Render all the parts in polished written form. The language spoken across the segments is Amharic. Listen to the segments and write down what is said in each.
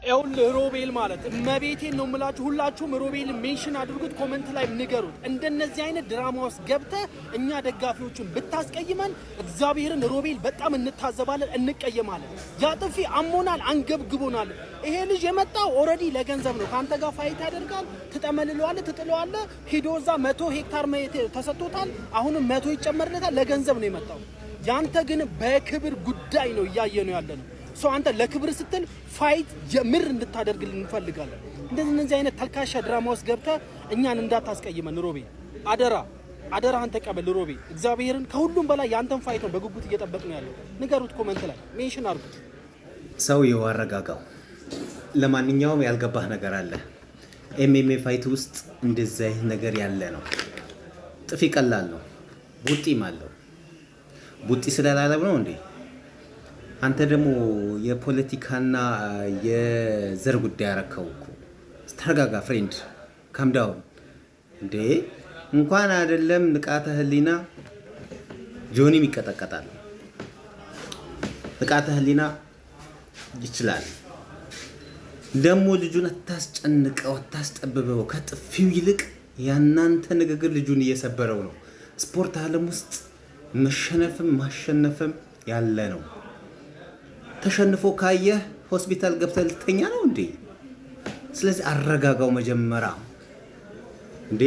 ሮቤል ማለት መቤቴን ነው የምላችሁ። ሁላችሁም ሮቤል ሜንሽን አድርጉት፣ ኮሜንት ላይ ንገሩት። እንደነዚህ አይነት ድራማ ውስጥ ገብተህ እኛ ደጋፊዎችን ብታስቀይመን እግዚአብሔርን ሮቤል በጣም እንታዘባለን፣ እንቀየማለን። ያ ጥፊ አሞናል፣ አንገብግቦናል። ይሄ ልጅ የመጣው ኦልሬዲ ለገንዘብ ነው። ካንተ ጋር ፋይት ያደርጋል፣ ትጠመልለዋለህ፣ ትጥለዋለህ። ሂዶ እዛ 100 ሄክታር መሬት ተሰጥቶታል። አሁንም 100 ይጨመርለታል። ለገንዘብ ነው የመጣው። ያንተ ግን በክብር ጉዳይ ነው እያየ ነው ያለነው። አንተ ለክብር ስትል ፋይት የምር እንድታደርግልን እንፈልጋለን። እንደዚህ አይነት ተልካሻ ድራማ ውስጥ ገብተህ እኛን እንዳታስቀይመን ሮቤል፣ አደራህን ተቀበል ሮቤል። እግዚአብሔርን ከሁሉም በላይ ያንተን ፋይት ነው በጉጉት እየጠበቅን ያለው። ንገሩት፣ ኮሜንት ላይ ሜንሽን አድርጉት። ሰውዬው አረጋጋው። ለማንኛውም ያልገባህ ነገር አለ። ኤምኤምኤ ፋይት ውስጥ እንደዚህ አይነት ነገር ያለ ነው። ጥፊ ቀላል ነው፣ ቡጢም አለው። ቡጢ ስለላለም ነው እንዴ? አንተ ደግሞ የፖለቲካና የዘር ጉዳይ አረከው እኮ። ተረጋጋ ፍሬንድ፣ ካምዳውን እንዴ። እንኳን አይደለም ንቃተ ህሊና ጆኒም ይቀጠቀጣል። ንቃተ ህሊና ይችላል። ደግሞ ልጁን አታስጨንቀው፣ አታስጠብበው። ከጥፊው ይልቅ ያናንተ ንግግር ልጁን እየሰበረው ነው። ስፖርት ዓለም ውስጥ መሸነፍም ማሸነፍም ያለ ነው። ተሸንፎ ካየህ ሆስፒታል ገብተህ ልተኛ ነው እንዴ? ስለዚህ አረጋጋው መጀመሪያ እንዴ።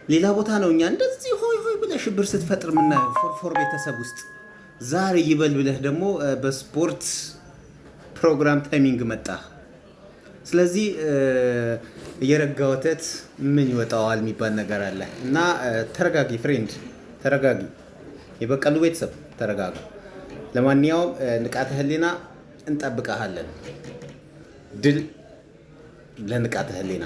ሌላ ቦታ ነው እኛ እንደዚህ ሆይ ሆይ ብለህ ሽብር ስትፈጥር ምናየው ፎር ቤተሰብ ውስጥ። ዛሬ ይበል ብለህ ደግሞ በስፖርት ፕሮግራም ታይሚንግ መጣ። ስለዚህ እየረጋ ወተት ምን ይወጣዋል የሚባል ነገር አለ እና ተረጋጊ ፍሬንድ፣ ተረጋጊ። የበቀሉ ቤተሰብ ተረጋጋ። ለማንኛውም ንቃተ ህሊና እንጠብቀሃለን። ድል ለንቃተ ህሊና።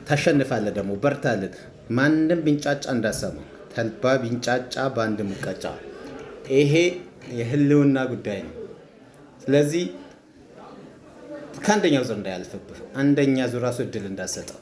ታሸንፋለህ ደግሞ፣ በርታለን። ማንም ቢንጫጫ እንዳሰማ፣ ተልባ ቢንጫጫ በአንድ ሙቀጫ። ይሄ የህልውና ጉዳይ ነው። ስለዚህ ከአንደኛው ዙር እንዳያልፍብህ፣ አንደኛ ዙር ራሱ እድል እንዳሰጠው